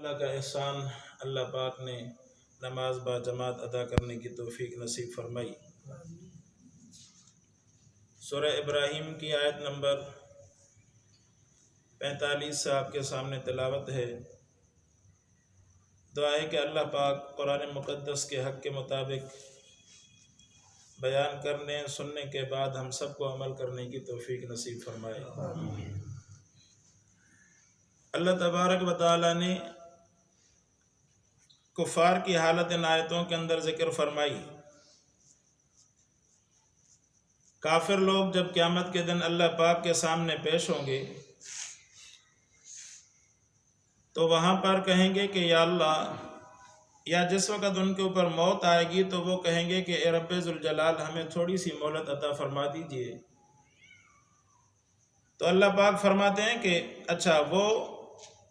اللہ کا احسان، اللہ پاک نے نماز با جماعت ادا کرنے کی توفیق نصیب فرمائی۔ سورہ ابراہیم کی آیت نمبر 45 سے آپ کے سامنے تلاوت ہے۔ دعا ہے کہ اللہ پاک قرآن مقدس کے حق کے مطابق بیان کرنے سننے کے بعد ہم سب کو عمل کرنے کی توفیق نصیب فرمائے۔ اللہ تبارک و تعالی نے کفار کی حالت ان آیتوں کے اندر ذکر فرمائی۔ کافر لوگ جب قیامت کے دن اللہ پاک کے سامنے پیش ہوں گے تو وہاں پر کہیں گے کہ یا اللہ، یا جس وقت ان کے اوپر موت آئے گی تو وہ کہیں گے کہ اے رب ذوالجلال ہمیں تھوڑی سی مہلت عطا فرما دیجئے۔ تو اللہ پاک فرماتے ہیں کہ اچھا، وہ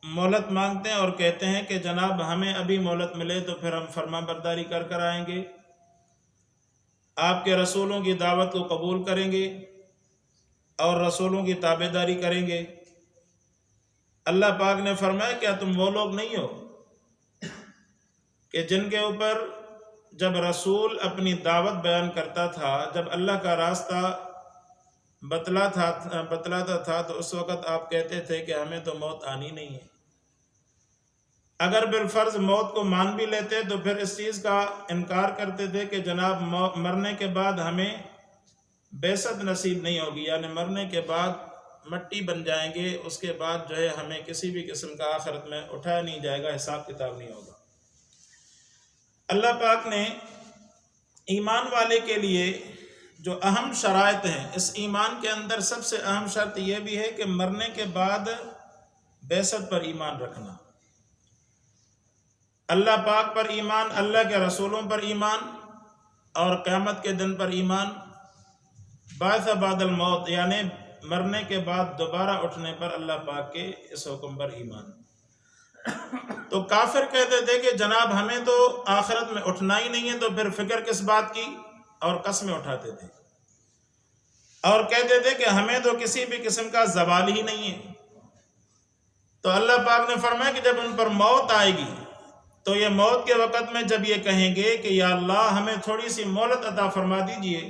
مہلت مانگتے ہیں اور کہتے ہیں کہ جناب ہمیں ابھی مہلت ملے تو پھر ہم فرما برداری کر آئیں گے، آپ کے رسولوں کی دعوت کو قبول کریں گے اور رسولوں کی تابع داری کریں گے۔ اللہ پاک نے فرمایا کیا تم وہ لوگ نہیں ہو کہ جن کے اوپر جب رسول اپنی دعوت بیان کرتا تھا، جب اللہ کا راستہ بتلاتا تھا تو اس وقت آپ کہتے تھے کہ ہمیں تو موت آنی نہیں ہے۔ اگر بالفرض موت کو مان بھی لیتے تو پھر اس چیز کا انکار کرتے تھے کہ جناب مرنے کے بعد ہمیں بعثت نصیب نہیں ہوگی، یعنی مرنے کے بعد مٹی بن جائیں گے، اس کے بعد جو ہے ہمیں کسی بھی قسم کا آخرت میں اٹھایا نہیں جائے گا، حساب کتاب نہیں ہوگا۔ اللہ پاک نے ایمان والے کے لیے جو اہم شرائط ہیں، اس ایمان کے اندر سب سے اہم شرط یہ بھی ہے کہ مرنے کے بعد بعثت پر ایمان رکھنا، اللہ پاک پر ایمان، اللہ کے رسولوں پر ایمان اور قیامت کے دن پر ایمان، بعث بعد الموت یعنی مرنے کے بعد دوبارہ اٹھنے پر اللہ پاک کے اس حکم پر ایمان۔ تو کافر کہتے تھے کہ جناب ہمیں تو آخرت میں اٹھنا ہی نہیں ہے، تو پھر فکر کس بات کی، اور قسمیں اٹھاتے تھے اور کہتے تھے کہ ہمیں تو کسی بھی قسم کا زوال ہی نہیں ہے۔ تو اللہ پاک نے فرمایا کہ جب ان پر موت آئے گی تو یہ موت کے وقت میں جب یہ کہیں گے کہ یا اللہ ہمیں تھوڑی سی مہلت عطا فرما دیجئے،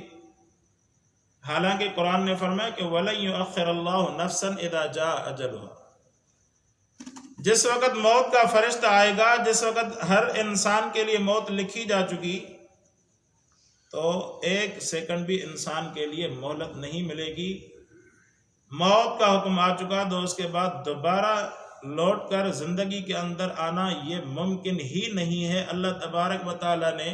حالانکہ قرآن نے فرمایا کہ وَلَن يُؤَخِّرَ اللَّهُ نَفْسًا إِذَا جَاءَ أَجَلُهَا، جس وقت موت کا فرشتہ آئے گا، جس وقت ہر انسان کے لیے موت لکھی جا چکی، تو ایک سیکنڈ بھی انسان کے لیے مہلت نہیں ملے گی۔ موت کا حکم آ چکا تو اس کے بعد دوبارہ لوٹ کر زندگی کے اندر آنا یہ ممکن ہی نہیں ہے۔ اللہ تبارک و تعالی نے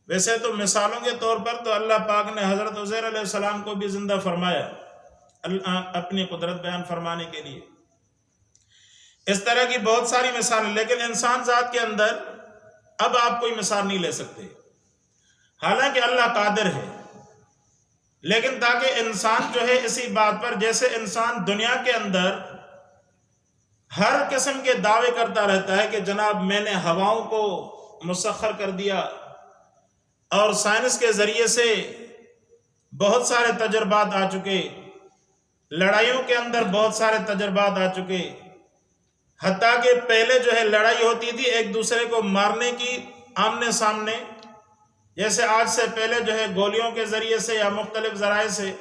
ویسے تو مثالوں کے طور پر تو اللہ پاک نے حضرت عزیر علیہ السلام کو بھی زندہ فرمایا اپنی قدرت بیان فرمانے کے لیے، اس طرح کی بہت ساری مثالیں، لیکن انسان ذات کے اندر اب آپ کوئی مثال نہیں لے سکتے، حالانکہ اللہ قادر ہے، لیکن تاکہ انسان جو ہے اسی بات پر، جیسے انسان دنیا کے اندر ہر قسم کے دعوے کرتا رہتا ہے کہ جناب میں نے ہواؤں کو مسخر کر دیا، اور سائنس کے ذریعے سے بہت سارے تجربات آ چکے، لڑائیوں کے اندر بہت سارے تجربات آ چکے، حتیٰ کہ پہلے جو ہے لڑائی ہوتی تھی ایک دوسرے کو مارنے کی آمنے سامنے، جیسے آج سے پہلے جو ہے گولیوں کے ذریعے سے یا مختلف ذرائع سے،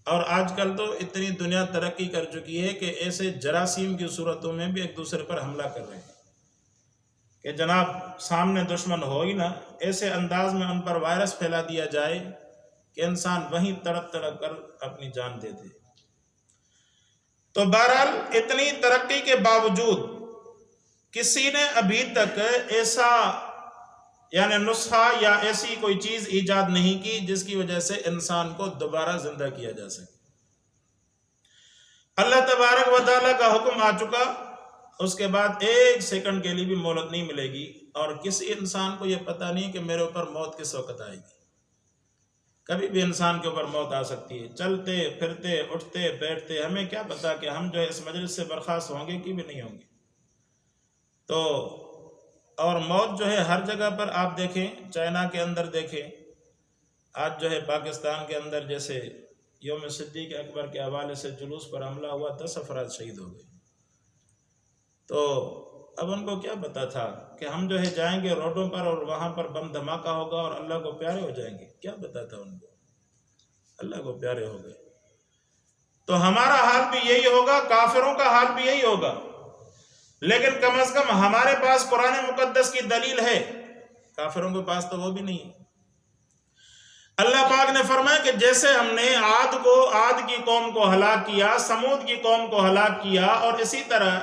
اور آج کل تو اتنی دنیا ترقی کر چکی ہے کہ ایسے جراثیم کی صورتوں میں بھی ایک دوسرے پر حملہ کر رہے ہیں کہ جناب سامنے دشمن ہو ہی نہ، ایسے انداز میں ان پر وائرس پھیلا دیا جائے کہ انسان وہیں تڑپ تڑپ کر اپنی جان دے دے۔ تو بہرحال اتنی ترقی کے باوجود کسی نے ابھی تک ایسا یعنی نسخہ یا ایسی کوئی چیز ایجاد نہیں کی جس کی وجہ سے انسان کو دوبارہ زندہ کیا جا سکے۔ اللہ تبارک و تعالیٰ کا حکم آ چکا، اس کے بعد ایک سیکنڈ کے لیے بھی مہلت نہیں ملے گی، اور کسی انسان کو یہ پتہ نہیں کہ میرے اوپر موت کس وقت آئے گی۔ کبھی بھی انسان کے اوپر موت آ سکتی ہے، چلتے پھرتے اٹھتے بیٹھتے، ہمیں کیا پتا کہ ہم جو ہے اس مجلس سے برخاست ہوں گے کہ بھی نہیں ہوں گے۔ تو اور موت جو ہے ہر جگہ پر آپ دیکھیں، چائنا کے اندر دیکھیں، آج جو ہے پاکستان کے اندر جیسے یوم صدیق اکبر کے حوالے سے جلوس پر حملہ ہوا، 10 افراد شہید ہو گئے۔ تو اب ان کو کیا پتا تھا کہ ہم جو ہے جائیں گے روڈوں پر اور وہاں پر بم دھماکہ ہوگا اور اللہ کو پیارے ہو جائیں گے؟ کیا پتا تھا ان کو؟ اللہ کو پیارے ہو گئے۔ تو ہمارا حال بھی یہی ہوگا، کافروں کا حال بھی یہی ہوگا، لیکن کم از کم ہمارے پاس قرآن مقدس کی دلیل ہے، کافروں کے پاس تو وہ بھی نہیں ہے۔ اللہ پاک نے فرمایا کہ جیسے ہم نے عاد کی قوم کو ہلاک کیا، سمود کی قوم کو ہلاک کیا، اور اسی طرح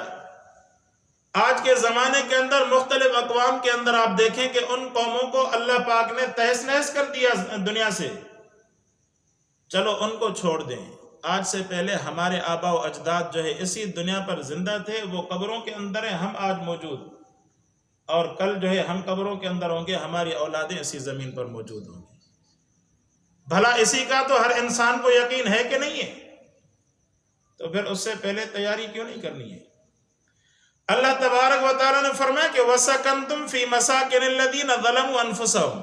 آج کے زمانے کے اندر مختلف اقوام کے اندر آپ دیکھیں کہ ان قوموں کو اللہ پاک نے تہس نہس کر دیا دنیا سے۔ چلو ان کو چھوڑ دیں، آج سے پہلے ہمارے آبا و اجداد جو ہے اسی دنیا پر زندہ تھے، وہ قبروں کے اندر ہیں، ہم آج موجود، اور کل جو ہے ہم قبروں کے اندر ہوں گے، ہماری اولادیں اسی زمین پر موجود ہوں گی۔ بھلا اسی کا تو ہر انسان کو یقین ہے کہ نہیں ہے؟ تو پھر اس سے پہلے تیاری کیوں نہیں کرنی ہے؟ اللہ تبارک و تعالیٰ نے فرمایا کہ وَسَكَنْتُمْ فِي مَسَاكِنِ الَّذِينَ ظَلَمُوا أَنفُسَهُمْ،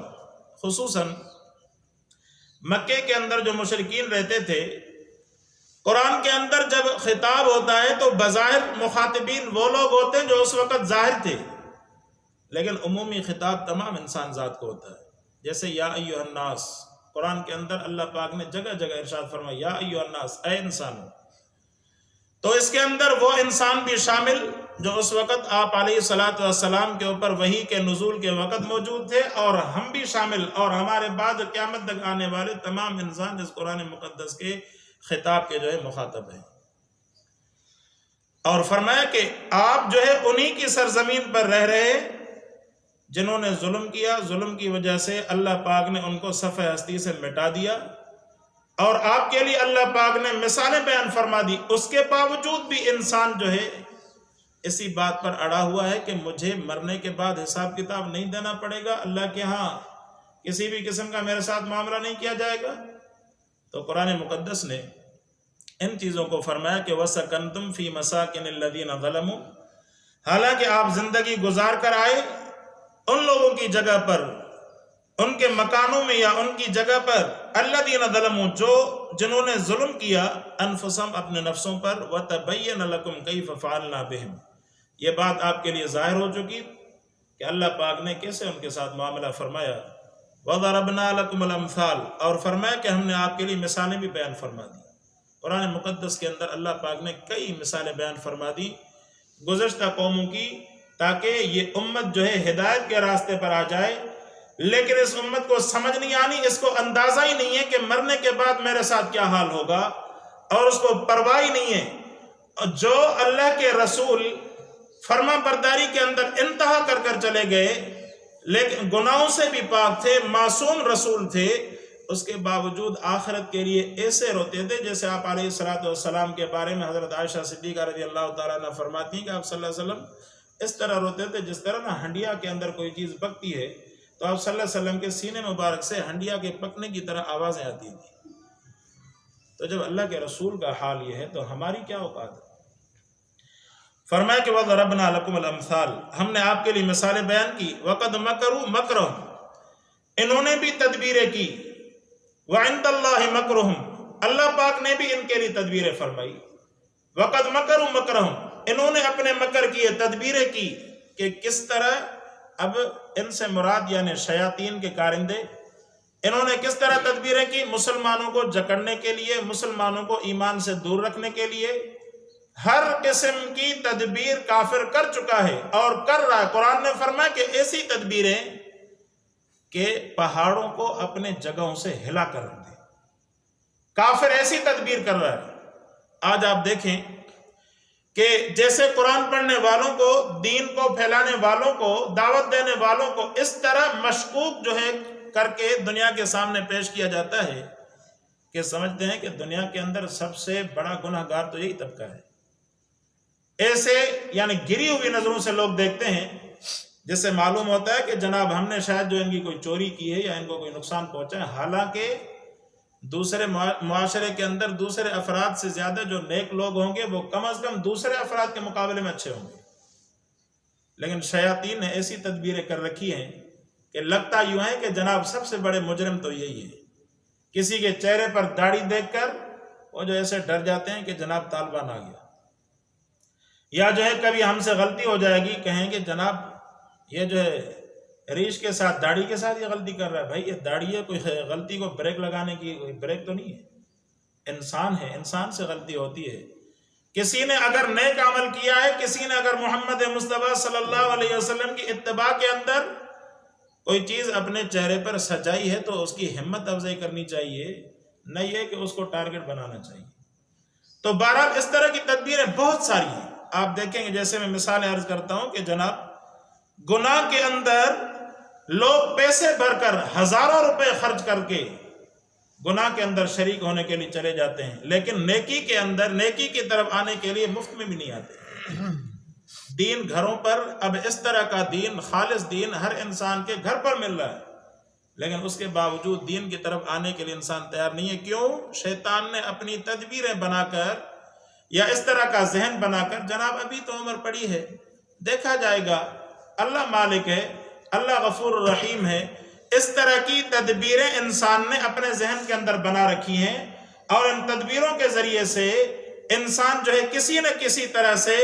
خصوصاً مکے کے اندر جو مشرکین رہتے تھے، قرآن کے اندر جب خطاب ہوتا ہے تو بظاہر مخاطبین وہ لوگ ہوتے ہیں جو اس وقت ظاہر تھے، لیکن عمومی خطاب تمام انسان ذات کو ہوتا ہے۔ جیسے یا ایھا الناس، قرآن کے اندر اللہ پاک نے جگہ جگہ ارشاد فرمایا یا ایھا الناس، اے انسانوں، تو اس کے اندر وہ انسان بھی شامل جو اس وقت آپ علیہ الصلوۃ والسلام کے اوپر وحی کے نزول کے وقت موجود تھے، اور ہم بھی شامل، اور ہمارے بعد قیامت تک آنے والے تمام انسان اس قرآن مقدس کے خطاب کے جو ہے مخاطب ہیں۔ اور فرمایا کہ آپ جو ہے انہی کی سرزمین پر رہ رہے جنہوں نے ظلم کیا، ظلم کی وجہ سے اللہ پاک نے ان کو صفحہ ہستی سے مٹا دیا، اور آپ کے لیے اللہ پاک نے مثالیں بیان فرما دی۔ اس کے باوجود بھی انسان جو ہے اسی بات پر اڑا ہوا ہے کہ مجھے مرنے کے بعد حساب کتاب نہیں دینا پڑے گا، اللہ کے ہاں کسی بھی قسم کا میرے ساتھ معاملہ نہیں کیا جائے گا۔ تو قرآن مقدس نے ان چیزوں کو فرمایا کہ وَسَكَنْتُمْ فِي مَسَاكِنِ الَّذِينَ ظَلَمُوا، حالانکہ آپ زندگی گزار کر آئے ان لوگوں کی جگہ پر، ان کے مکانوں میں یا ان کی جگہ پر، الَّذِينَ ظَلَمُوا، جنہوں نے ظلم کیا، انفسہم اپنے نفسوں پر، وَتَبَيَّنَ لَكُمْ كَيْفَ فَعَلْنَا بِهِمْ، یہ بات آپ کے لیے ظاہر ہو چکی کہ اللہ پاک نے کیسے ان کے ساتھ معاملہ فرمایا۔ وَضَرَبْنَا لَكُمُ الْأَمْثَالَ، اور فرمایا کہ ہم نے آپ کے لیے مثالیں بھی بیان فرما دی۔ قرآن مقدس کے اندر اللہ پاک نے کئی مثالیں بیان فرما دی گزشتہ قوموں کی، تاکہ یہ امت جو ہے ہدایت کے راستے پر آ جائے، لیکن اس امت کو سمجھ نہیں آنی، اس کو اندازہ ہی نہیں ہے کہ مرنے کے بعد میرے ساتھ کیا حال ہوگا، اور اس کو پرواہ ہی نہیں ہے۔ جو اللہ کے رسول فرما برداری کے اندر انتہا کر کر چلے گئے، لیکن گناہوں سے بھی پاک تھے، معصوم رسول تھے، اس کے باوجود آخرت کے لیے ایسے روتے تھے جیسے آپ علیہ الصلوۃ والسلام کے بارے میں حضرت عائشہ صدیقہ رضی اللہ تعالیٰ عنہ فرماتی ہیں کہ آپ صلی اللہ علیہ وسلم اس طرح روتے تھے جس طرح نا ہنڈیا کے اندر کوئی چیز پکتی ہے تو آپ صلی اللہ علیہ وسلم کے سینے مبارک سے ہنڈیا کے پکنے کی طرح آوازیں آتی تھیں۔ تو جب اللہ کے رسول کا حال یہ ہے تو ہماری کیا اوقات ہے؟ فرمایا کہ وَضَرَبْنَا لَكُمُ الْأَمْثَالَ، ہم نے آپ کے لیے مثالیں بیان کی۔ وَقَدْ مَكَرُوا مَكْرَهُمْ، انہوں نے بھی تدبیریں کی۔ وَعِنْدَ اللَّهِ مَكْرُهُمْ، اللہ پاک نے بھی ان کے لیے تدبیریں فرمائی۔ وَقَدْ مَكَرُوا مَكْرَهُمْ، انہوں نے اپنے مکر کیے، تدبیریں کی کہ کس طرح، اب ان سے مراد یعنی شیاطین کے کارندے، انہوں نے کس طرح تدبیریں کی مسلمانوں کو جکڑنے کے لیے، مسلمانوں کو ایمان سے دور رکھنے کے لیے۔ ہر قسم کی تدبیر کافر کر چکا ہے اور کر رہا ہے۔ قرآن نے فرمایا کہ ایسی تدبیریں کہ پہاڑوں کو اپنے جگہوں سے ہلا کر رکھ دے، کافر ایسی تدبیر کر رہا ہے۔ آج آپ دیکھیں کہ جیسے قرآن پڑھنے والوں کو، دین کو پھیلانے والوں کو، دعوت دینے والوں کو اس طرح مشکوک جو ہے کر کے دنیا کے سامنے پیش کیا جاتا ہے کہ سمجھتے ہیں کہ دنیا کے اندر سب سے بڑا گناہ گار تو یہی طبقہ ہے۔ ایسے یعنی گری ہوئی نظروں سے لوگ دیکھتے ہیں جس سے معلوم ہوتا ہے کہ جناب ہم نے شاید جو ان کی کوئی چوری کی ہے یا ان کو کوئی نقصان پہنچا ہے، حالانکہ دوسرے معاشرے کے اندر دوسرے افراد سے زیادہ جو نیک لوگ ہوں گے وہ کم از کم دوسرے افراد کے مقابلے میں اچھے ہوں گے، لیکن شیاطین نے ایسی تدبیریں کر رکھی ہیں کہ لگتا یوں ہے کہ جناب سب سے بڑے مجرم تو یہی ہے۔ کسی کے چہرے پر داڑھی دیکھ کر وہ جو ایسے ڈر جاتے ہیں کہ جناب طالبان آ گیا۔ یا جو ہے کبھی ہم سے غلطی ہو جائے گی، کہیں گے جناب یہ جو ہے ریش کے ساتھ داڑھی کے ساتھ یہ غلطی کر رہا ہے. بھائی یہ داڑھی ہے، کوئی غلطی کو بریک لگانے کی کوئی بریک تو نہیں ہے، انسان ہے، انسان سے غلطی ہوتی ہے. کسی نے اگر نیک عمل کیا ہے، کسی نے اگر محمد مصطفیٰ صلی اللہ علیہ وسلم کی اتباع کے اندر کوئی چیز اپنے چہرے پر سجائی ہے تو اس کی ہمت افزائی کرنی چاہیے، نہ یہ کہ اس کو ٹارگٹ بنانا چاہیے. تو بہرحال اس طرح کی تدبیریں بہت ساری ہیں. آپ دیکھیں گے، جیسے میں مثالیں عرض کرتا ہوں کہ جناب گناہ کے اندر لوگ پیسے بھر کر ہزاروں روپے خرچ کر کے گناہ کے اندر شریک ہونے کے لیے چلے جاتے ہیں، لیکن نیکی کے اندر، نیکی کی طرف آنے کے لیے مفت میں بھی نہیں آتے. دین گھروں پر، اب اس طرح کا دین، خالص دین ہر انسان کے گھر پر مل رہا ہے، لیکن اس کے باوجود دین کی طرف آنے کے لیے انسان تیار نہیں ہے. کیوں؟ شیطان نے اپنی تدبیریں بنا کر یا اس طرح کا ذہن بنا کر، جناب ابھی تو عمر پڑی ہے، دیکھا جائے گا، اللہ مالک ہے، اللہ غفور الرحیم ہے. اس طرح کی تدبیریں انسان نے اپنے ذہن کے اندر بنا رکھی ہیں، اور ان تدبیروں کے ذریعے سے انسان جو ہے کسی نہ کسی طرح سے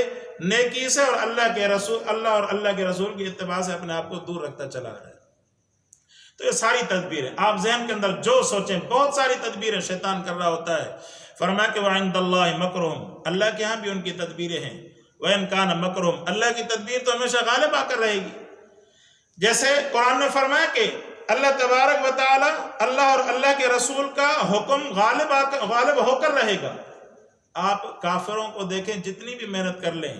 نیکی سے اور اللہ اور اللہ کے رسول کی اتباع سے اپنے آپ کو دور رکھتا چلا رہا ہے. تو یہ ساری تدبیریں آپ ذہن کے اندر جو سوچیں، بہت ساری تدبیریں شیطان کر رہا ہوتا ہے. فرمایا کہ وَعِنْدَ اللَّهِ مَكْرُهُمْ، اللہ کے ہاں بھی ان کی تدبیریں ہیں. وَإِنْ كَانَ مَكْرُهُمْ، اللہ کی تدبیر تو ہمیشہ غالب آ کر رہے گی. جیسے قرآن میں فرمایا کہ اللہ تبارک و تعالی، اللہ اور اللہ کے رسول کا حکم غالب ہو کر رہے گا. آپ کافروں کو دیکھیں، جتنی بھی محنت کر لیں،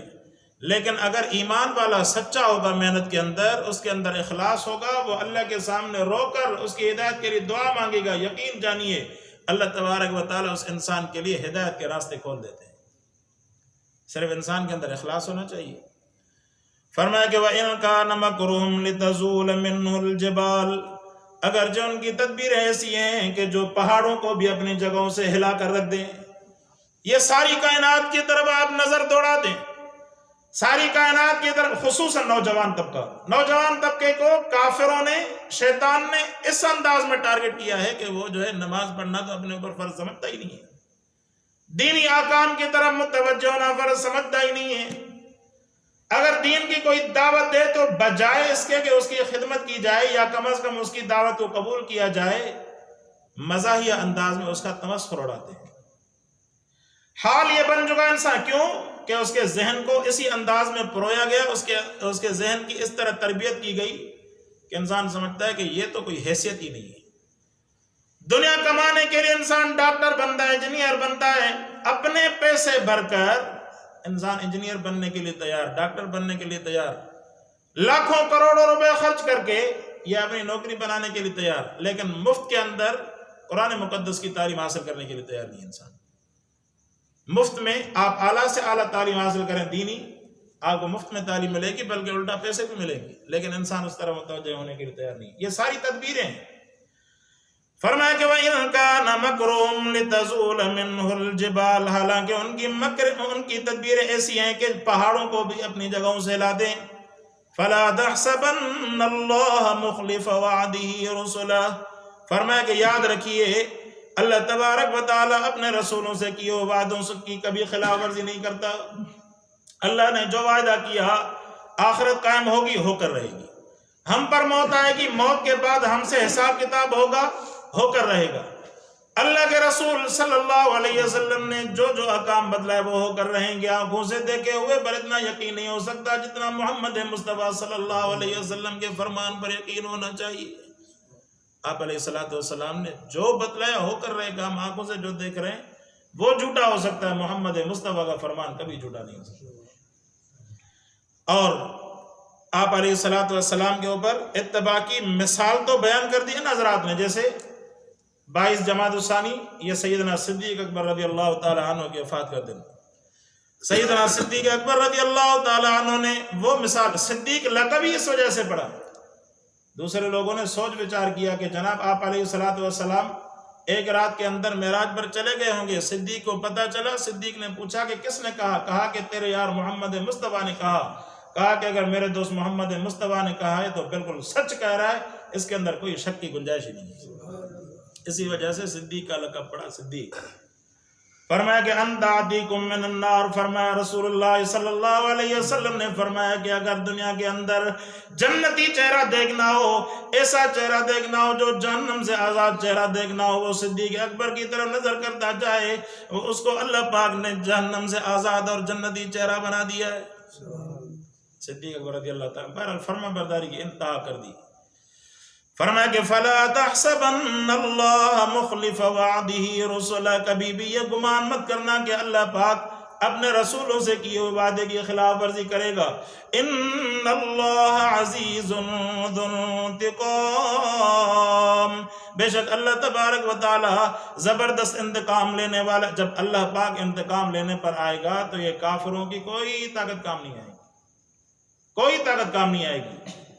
لیکن اگر ایمان والا سچا ہوگا محنت کے اندر، اس کے اندر اخلاص ہوگا، وہ اللہ کے سامنے رو کر اس کی ہدایت کے لیے دعا مانگے گا، یقین جانیے اللہ تبارک و تعالی اس انسان کے لیے ہدایت کے راستے کھول دیتے ہیں. صرف انسان کے اندر اخلاص ہونا چاہیے. فرمایا کہ وَإِنْ كَانَ مَكْرُهُمْ لِتَزُولَ مِنْهُ الْجِبَالُ، اگر جو ان کی تدبیر ایسی ہیں کہ جو پہاڑوں کو بھی اپنی جگہوں سے ہلا کر رکھ دیں. یہ ساری کائنات کی طرف آپ نظر دوڑا دیں، ساری کائنات کی طرف، خصوصاً نوجوان طبقے کو کافروں نے، شیطان نے اس انداز میں ٹارگٹ کیا ہے کہ وہ جو ہے نماز پڑھنا تو اپنے اوپر فرض سمجھتا ہی نہیں ہے، دینی احکام کی طرف متوجہ ہونا فرض سمجھتا ہی نہیں ہے. اگر دین کی کوئی دعوت دے تو بجائے اس کے کہ اس کی خدمت کی جائے یا کم از کم اس کی دعوت کو قبول کیا جائے، مزاحیہ انداز میں اس کا تمسخر اڑاتے ہیں. حال یہ بن چکا انسان، کیوں کہ اس کے ذہن کو اسی انداز میں پرویا گیا، اس کے ذہن کی اس طرح تربیت کی گئی کہ انسان سمجھتا ہے کہ یہ تو کوئی حیثیت ہی نہیں ہے. دنیا کمانے کے لیے انسان ڈاکٹر بنتا ہے، انجینئر بنتا ہے، اپنے پیسے بھر کر انسان انجینئر بننے کے لیے تیار، ڈاکٹر بننے کے لیے تیار، لاکھوں کروڑوں روپے خرچ کر کے یہ اپنی نوکری بنانے کے لیے تیار، لیکن مفت کے اندر قرآن مقدس کی تعلیم حاصل کرنے کے لیے تیار نہیں انسان. مفت میں آپ اعلیٰ سے اعلیٰ تعلیم حاصل کریں دینی، آپ کو مفت میں تعلیم ملے گی، بلکہ الٹا پیسے بھی ملیں گے، لیکن انسان اس طرح متوجہ ہونے کے لیے تیار نہیں. یہ ساری تدبیریں ہیں. فرمایا کہ وَإِنْ كَانَ مَكْرُهُمْ لِتَزُولَ مِنْهُ الْجِبَالُ، حالانکہ ان کی تدبیریں ایسی ہیں کہ پہاڑوں کو بھی اپنی جگہوں سے لا دیں. فَلَا تَحْسَبَنَّ اللَّهَ مُخْلِفَ وَعْدِهِ رُسُلَهُ، فرمایا کہ یاد رکھیے اللہ تبارک و تعالی اپنے رسولوں سے کیے وعدوں سے کی کبھی خلاف ورزی نہیں کرتا. اللہ نے جو وعدہ کیا آخرت قائم ہوگی، ہو کر رہے گی. ہم پر موت آئے گی، موت کے بعد ہم سے حساب کتاب ہوگا، ہو کر رہے گا. اللہ کے رسول صلی اللہ علیہ وسلم نے جو جو احکام بدلائے وہ ہو کر رہیں گے، آنکھوں سے دیکھے ہوئے پر اتنا یقین نہیں ہو سکتا جتنا محمد مصطفیٰ صلی اللہ علیہ وسلم کے فرمان پر یقین ہونا چاہیے. آپ علیہ السلام نے جو بتلایا ہو کر رہے گا. ہم آنکھوں سے جو دیکھ رہے ہیں وہ جھوٹا ہو سکتا ہے، محمد مصطفیٰ کا فرمان کبھی جھوٹا نہیں ہو سکتا. اور آپ علیہ السلام کے اوپر اتباع کی مثال تو بیان کر دی ہے حضرات نے. جیسے 22 جمادی الثانی، یہ سیدنا صدیق اکبر رضی اللہ تعالی عنہ کی وفات کا دن. سیدنا صدیق اکبر رضی اللہ تعالی عنہ نے وہ مثال، صدیق لقب ہی اس وجہ سے پڑا. دوسرے لوگوں نے سوچ وچار کیا کہ جناب آپ علیہ السلام ایک رات کے اندر معراج پر چلے گئے ہوں گے. صدیق کو پتہ چلا، صدیق نے پوچھا کہ کس نے کہا؟ کہا کہ تیرے یار محمد مصطفیٰ نے کہا کہ اگر میرے دوست محمد مصطفیٰ نے کہا ہے تو بالکل سچ کہہ رہا ہے، اس کے اندر کوئی شک کی گنجائش ہی نہیں ہے. اسی وجہ سے صدیق کا لقب پڑا صدیق. فرمایا کہ اندعتیکم من النار، فرمایا رسول اللہ صلی اللہ علیہ وسلم نے فرمایا کہ اگر دنیا کے اندر جنتی چہرہ دیکھنا ہو، ایسا چہرہ دیکھنا ہو جو جہنم سے آزاد چہرہ دیکھنا ہو، وہ صدیق اکبر کی طرف نظر کرتا جائے، اس کو اللہ پاک نے جہنم سے آزاد اور جنتی چہرہ بنا دیا ہے۔ صدیق اکبر رضی اللہ تعالیٰ بہرحال فرما برداری کی انتہا کر دی۔ فرمایا کہ فَلَا تَحْسَبَنَّ اللَّهَ مُخْلِفَ وَعْدِهِ رُسُلَهُ، کبھی بھی یہ گمان مت کرنا کہ اللہ پاک اپنے رسولوں سے کیے ہوئے وعدے کی خلاف ورزی کرے گا۔ إِنَّ اللَّهَ عَزِيزٌ ذُو انتقام، بے شک اللہ تبارک و تعالی زبردست انتقام لینے والا۔ جب اللہ پاک انتقام لینے پر آئے گا تو یہ کافروں کی کوئی طاقت کام نہیں آئے گی، کوئی طاقت کام نہیں آئے گی،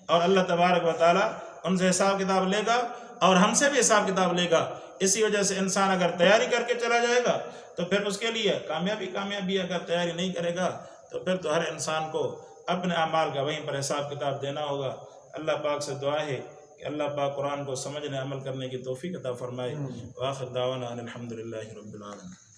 اور اللہ تبارک و تعالی ان سے حساب کتاب لے گا اور ہم سے بھی حساب کتاب لے گا۔ اسی وجہ سے انسان اگر تیاری کر کے چلا جائے گا تو پھر اس کے لیے کامیابی، اگر تیاری نہیں کرے گا تو پھر تو ہر انسان کو اپنے اعمال کا وہیں پر حساب کتاب دینا ہوگا۔ اللہ پاک سے دعا ہے کہ اللہ پاک قرآن کو سمجھنے عمل کرنے کی توفیق عطا فرمائے۔ وآخر دعوانا ان الحمدللہ رب العالمین۔